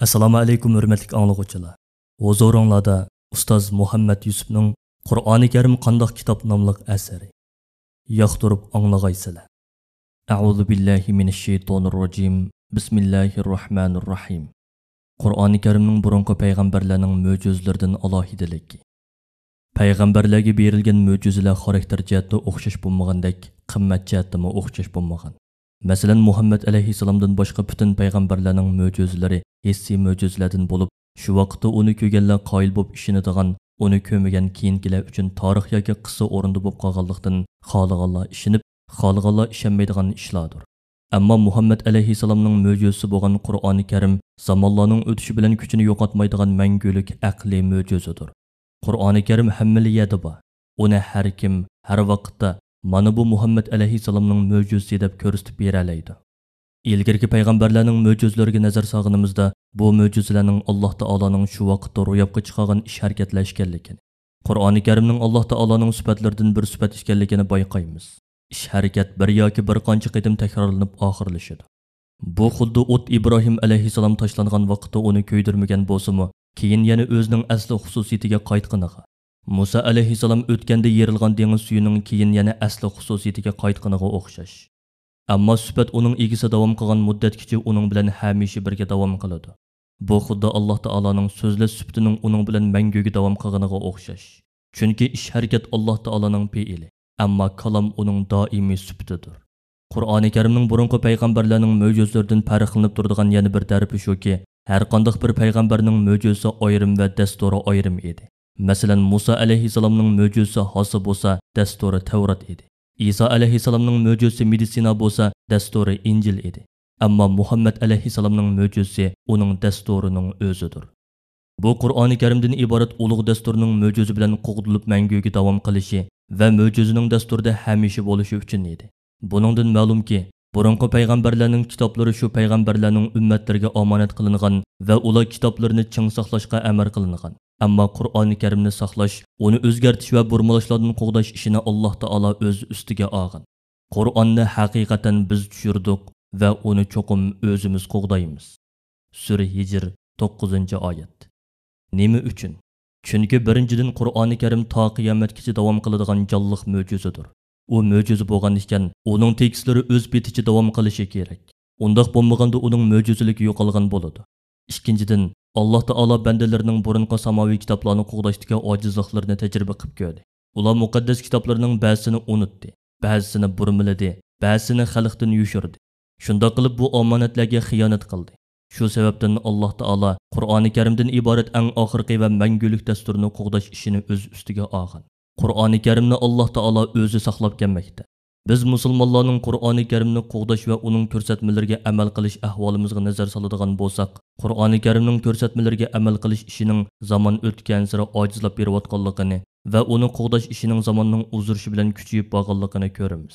Assalomu alaykum hurmatli anglovchilar. Huzuringlarda ustoz Muhammad Yusufning Qur'oni Karim qandoq kitob nomli asari. Yoqtirib anglag'aysizlar. A'udhu billahi minash shaytonir rojim. Bismillahirrohmanirrohim. Qur'oni Karimning burunqi payg'ambarlarning mo'jizalaridan alohidaligi. Payg'ambarlarga berilgan mo'jizalar xarakter jihatda o'xshash bo'lmagandek, qimmat jihatda o'xshash bo'lmagan. Masalan, Muhammad alayhissalomdan boshqa butun payg'ambarlarning mo'jizalari hissiy mo'jizalardan bo'lib, shu vaqtda uni ko'rganlar qoyil bo'lib ishonadigan, uni ko'rmagan keyingilar uchun tarix yoki qissa o'rinda bo'lib qolganlikdan xohlaganlar ishonib, xohlaganlar ishonmaydigan ishlardir. Ammo Muhammad alayhissalomning mo'jizasi bo'lgan Qur'oni Karim zamonlarning o'tishi bilan kuchini yo'qotmaydigan mangulik aqliy mo'jizadir. Qur'oni Karim hammaliyada bor. Uni har kim, har vaqtda mana bu Muhammad alayhissalomning mo'jizasi deb ko'rsatib bera oladi. Ilgirki payg'ambarlarning mo'jizalariga nazar solganimizda, bu mo'jizalarning Alloh taoloning shu vaqtda ro'yobga chiqargan ish harakatlar ekanligini, Qur'oni Karimning Alloh taoloning sifatlaridan bir sifat ekanligini bayqaymiz. Ish harakat bir yoki bir qancha qitim takrorlanib oxirlashadi. Bu xuddi o't Ibrohim alayhissalom tashlangan vaqtda uni ko'ydirmagan bo'lsa-mu, keyin yana o'zining asli xususiyatiga qaytqaniga. Musa alayhissalom o'tganda yerilgan dengiz suyuning keyin yana asli xususiyatiga qaytqaniga o'xshash. Ammo sifat uning egisi davom qilgan muddatgacha uning bilan hamisha birga davom qiladi. Bu xuddi Alloh taoloning so'zlash sifatining uning bilan manguga davom qilganiga o'xshash. Chunki ish harakat Alloh taoloning fe'ili, ammo kalom uning doimiy sifatidir. Qur'oni Karimning burunqi payg'ambarlarning mo'jizalaridan farqlanib turadigan yana bir tarafi shuki, har qanday bir payg'ambarning mo'jizasi ayrim va dasturi ayrim edi. Masalan, Musa alayhissalomning mo'jizasi hosa bo'lsa, dasturi Tavrat edi. İsa alayhissalomning mo'jizasi meditsina bo'lsa, dasturi Injil edi. Ammo Muhammad alayhissalomning mo'jizasi uning dasturining o'zidir. Bu Qur'oni Karimdan iborat ulug' dasturning mo'jiza bilan qo'g'dilib manguga davom qilishi va mo'jizaning dasturida hamisha bo'lishi uchun edi. Buningdan ma'lumki, burunqi payg'ambarlarning kitoblari shu payg'ambarlarning ummatlariga omonat qilingan va ular kitoblarini ching saqlashga amr qilingan. Ammo Qur'oni Karimni saqlash, uni o'zgartish va burmalashlardan qo'g'dash ishini Alloh taolo o'z ustiga olgan. Qur'onni haqiqatan biz tushirdik va uni cho'qim o'zimiz qo'g'daymiz. Sura Hijr 9-oyat. Nima uchun? Chunki birinchidan Qur'oni Karim to qiyomatgacha davom qiladigan jonliq mo'jizadir. U mo'jiza bo'lgan ekan, uning tekstlari o'z beticha davom qilishi kerak. Undaq bo'lmaganda uning mo'jizaligi yo'qolgan bo'ladi. Ikkinchidan, Alloh taolo bandalarining burunqi samoviy kitoblarni qo'g'dashdagi ojizliklarini tajriba qilib ko'rdi. Ular muqaddas kitoblarning ba'zisini unutdi, ba'zisini burmiladi, ba'zisini xalqdan yushirdi. Shunda qilib bu omonatlarga xiyonat qildi. Shu sababdan Alloh taolo Qur'oni Karimdan iborat eng oxirgi va mangulik dasturini qo'g'dash ishini o'z ustiga olgan. Qur'oni Karimni Alloh taolo o'zi saqlab kelmoqda. Biz musulmonlarning Qur'oni Karimni qo'g'dash va uning ko'rsatmalariga amal qilish ahvolimizga nazar soladigan bo'lsak, Qur'oni Karimning ko'rsatmalariga amal qilish ishining zaman o'tgan sari ojizlab berayotganligini va uni qo'g'dash ishining zamonning uzurishi bilan kuchayib borganligini ko'ramiz.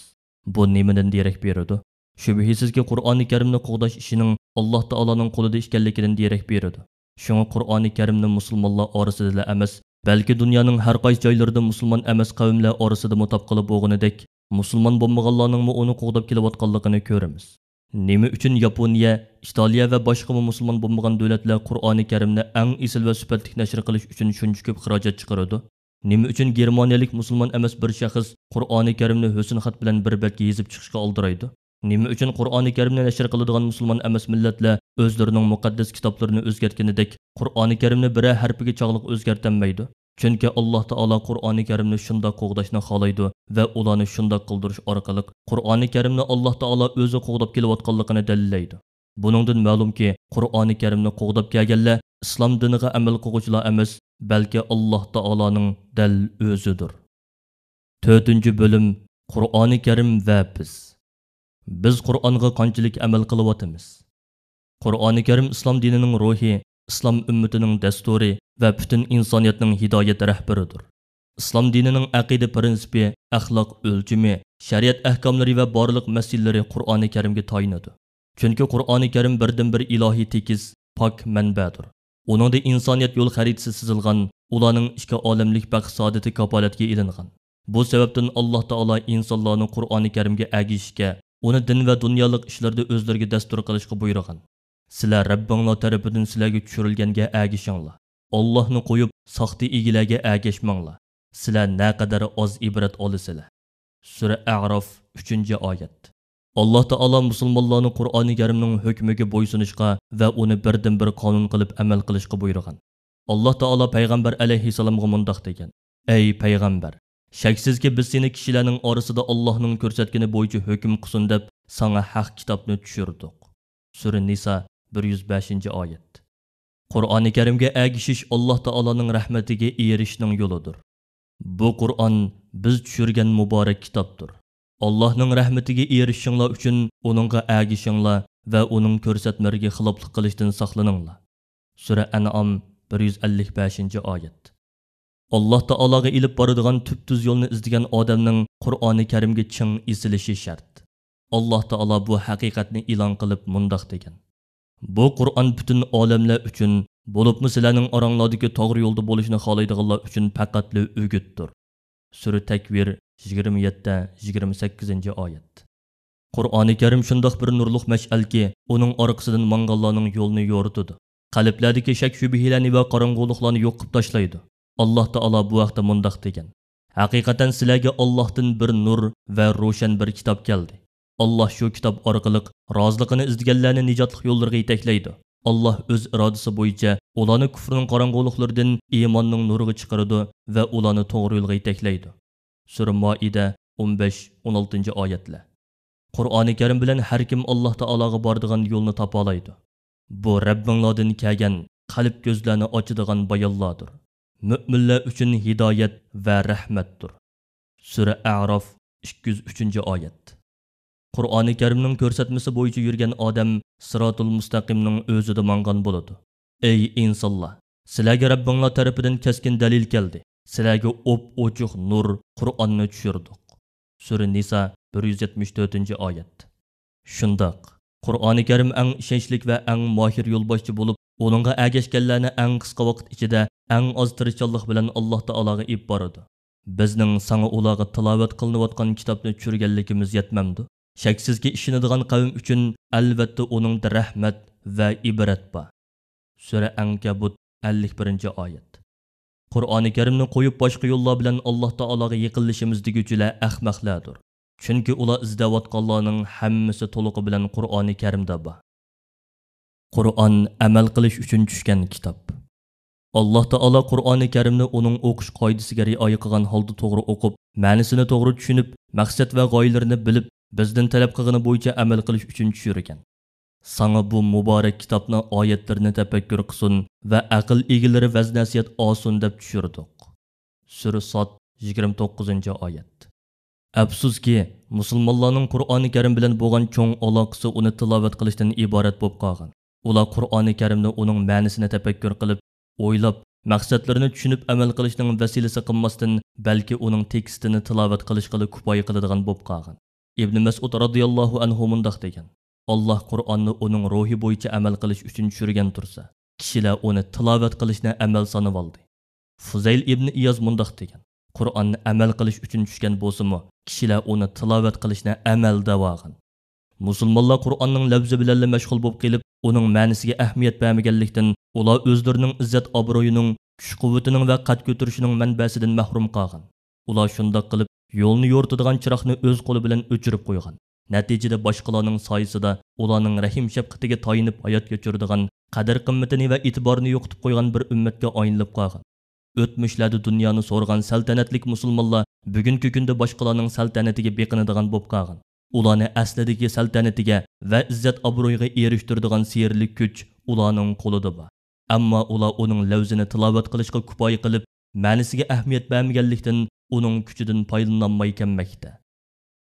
Bu nimadan derak beradi? Shubhisizki Qur'oni Karimni qo'g'dash ishining Alloh taoloning qo'lida ekanligidan derak beradi. Shunga Qur'oni Karimni musulmonlar orasida emas, balki dunyoning har qaysi joylarida musulmon emas qavmlar orasida mutob qilib bo'lganidek, musulmon bo'lmaganlarning uni qo'g'dab kelayotganligini ko'ramiz. Nima uchun Yaponiya, Italiya va boshqa musulmon bo'lmagan davlatlar Qur'oni Karimni eng asl va sifatli nashr qilish uchun shuncha ko'p xarajat chiqaradi? Nima uchun germaniyalik musulmon emas bir shaxs Qur'oni Karimni husn xat bilan bir betga yozib chiqishga oldiraydi? Nima uchun Qur'oni Karimni nashr qiladigan musulmon emas millatlar o'zlarining muqaddas kitoblarini o'zgartganidek Qur'oni Karimni bir harfiga chog'liq o'zgartanmaydi? Chunki Alloh taolo Qur'oni Karimni shunday qo'g'dashni xohlaydi va ularni shunday qildirish orqali Qur'oni Karimni Alloh taolo o'zi qo'g'dab kelayotganligini dalillaydi. Buningdan ma'lumki, Qur'oni Karimni qo'g'dab kelganlar islom diniga amal qiluvchilar emas, balki Alloh taoloning dal o'zidir. 4-bo'lim Qur'oni Karim va biz. Biz Qur'onga qanchalik amal qilyapmiz? Qur'oni Karim islom dinining ruhi, islom ummatining dasturi va butun insoniyatning hidoyat rahbaridir. Islom dinining aqida prinsipi, axloq o'lchami, shariat ahkomlari va barliq masalalari Qur'oni Karimga tayinadi. Chunki Qur'oni Karim birdan-bir ilohiy tekiz, pok manbadir. Uningda insoniyat yo'l xaritasi chizilgan, ularning ichki olamlik baxt saodati kapolatga ilingan. Bu sababdan Alloh taolo insonlarni Qur'oni Karimga agishishga, uni din va dunyolik ishlarda o'zlariga dastur qilishga buyurgan. Sizlar Rabbinglar tarafidan sizlarga tushirilganga agishinglar. Allohni qo'yib, soxta egilarga agashmanglar. Sizlar naqadar oz ibrat olasizlar. Sura A'rof 3-oyat. Alloh taolo musulmonlarni Qur'oni Karimning hukmiga bo'ysunishga va uni birdan bir qonun qilib amal qilishga buyurgan. Alloh taolo payg'ambar alayhissalomga mundoq degan: "Ey payg'ambar, shaksizki biz seni kishilarning orasida Allohning ko'rsatgani bo'yicha hukm qilsin deb sana haq kitobni tushirdik." Sura Nisa 105-oyat. Qur'oni Karimga agishish Alloh taoloning rahmatiga erishishning yo'lidir. Bu Qur'on biz tushirgan muborak kitobdir. Allohning rahmatiga erishishinglar uchun uningga agishinglar va uning ko'rsatmalariga xiloflik qilishdan saqlaninglar. Sura An'am 155-oyat. Alloh taologa ilib boradigan tub-tuz yo'lni izlagan odamning Qur'oni Karimga ching isilishi shart. Alloh taolo bu haqiqatni e'lon qilib mundoq degan: "Bu Qur'on butun olamlar uchun, bo'libmi sizlarning oranglardagi to'g'ri yo'lda bo'lishni xohlaydiganlar uchun faqatli o'gitdir." Sura Takvir 27-28-oyat. Qur'oni Karim shundoq bir nurliq mash'alki, uning orqasidan manganlarning yo'lini yo'ritadi. Qalblardagi shak shubhalarni va qorong'uliklarni yo'q qilib tashlaydi. Alloh taolo bu vaqtda mundoq degan: "Haqiqatan sizlarga Allohdan bir nur va ro'shan bir kitob keldi. Alloh shu kitob orqali roziligini izlaganlarni nijotlik yo'llariga yetaklaydi. Alloh o'z irodasi bo'yicha ularni kufrning qorong'uliklaridan iymonning nuriga chiqaradi va ularni to'g'ri yo'lga yetaklaydi." Sura Moida 15-16-oyatlar. Qur'oni Karim bilan har kim Alloh taologa boradigan yo'lni topa oladi. Bu Rabbinglardan kelgan, qalb ko'zlarni ochadigan bayonlardir. Mu'minlar uchun hidoyat va rahmatdir. Sura A'rof 203-oyat. Qur'oni Karimning ko'rsatmasi bo'yicha yurgan odam Siratul Mustaqimning o'zida mangan bo'ladi. Ey insonlar, sizlarga Rabbinglar tarafidan keskin dalil keldi. Sizlarga ochiq nur Qur'onni tushirdik. Sura Nisa 174-oyat. Shundoq, Qur'oni Karim eng ishonchli va eng mohir yo'lboshchi bo'lib, uningga agashganlarni eng qisqa vaqt ichida eng oz tirishchanlik bilan Alloh taologa ib boradi. Bizning sana ularga tilovat qilinayotgan kitobni tushirganligimiz yetmamdi. Shaksizki ishonadigan qavm uchun albatta uningda rahmat va ibrat bor. Sura Ankabut 51-oyat. Qur'oni Karimni qo'yib boshqa yo'llar bilan Alloh taologa yaqinlashimiz deguchilar ahmoqlardir. Chunki ular izlayotganlarning hammasi to'liqi bilan Qur'oni Karimda bor. Qur'on amal qilish uchun tushgan kitob. Alloh taolo Qur'oni Karimni uning o'qish qoidasiga rioya qilgan holda to'g'ri o'qib, ma'nosini to'g'ri tushunib, maqsad va g'oyalarini bilib, bizdan talab qilgani bo'yicha amal qilish uchun tushirgan. Sana bu muborak kitobni oyatlarini tafakkur qilsin va aql egalari vaz-nasihat olsin deb tushirdik. Sura Sot 29-oyat. Afsuski, musulmonlarning Qur'oni Karim bilan bo'lgan cho'ng aloqasi uni tilovat qilishdan iborat bo'lib qolgan. Ular Qur'oni Karimni uning ma'nosini tafakkur qilib, o'ylab, maqsadlarini tushunib amal qilishning vasilasi qilmasdan, balki uning tekstini tilovat qilishga kifoya qiladigan bo'lib qolgan. Ibn Mas'ud radhiyallohu anhu mundoq degan: Alloh Qur'onni uning ruhi bo'yicha amal qilish uchun tushirgan tursa, kishilar uni tilovat qilishni amal sanab oldi. Fuzayl ibn Iyoz mundoq degan: Qur'onni amal qilish uchun tushgan bo'lsa-mu, kishilar uni tilovat qilishni amal davogan. Musulmonlar Qur'onning lafzi bilan mashg'ul bo'lib kelib, uning ma'nosiga ahamiyat bermaganlikdan ular o'zlarining izzat obro'yining, kuch-quvvatining va qad ko'tarishining manbasidan mahrum qolgan. Ular shundoq qilib yo'lni yo'ritadigan chiroqni o'z qo'li bilan o'chirib qo'ygan. Natijada boshqalarning soyasida ularning rahim shafqatiga tayinib hayot kechiradigan, qadr-qimmatini va e'tiborini yo'qotib qo'ygan bir ummatga aylanib qolgan. O'tmishlarda dunyoni so'rgan saltanatlik musulmonlar bugungi kunda boshqalarning saltanatiga beqinadigan bo'lib qolgan. Ularni asladagi saltanatiga va izzat obro'yiga erishtiradigan sirli kuch ularning qo'lida bor. Ammo ular uning lafzini tilovat qilishga kifoya qilib, ma'nosiga ahamiyat bermaganlikdan uning kuchidan foydalanolmay kelmoqda.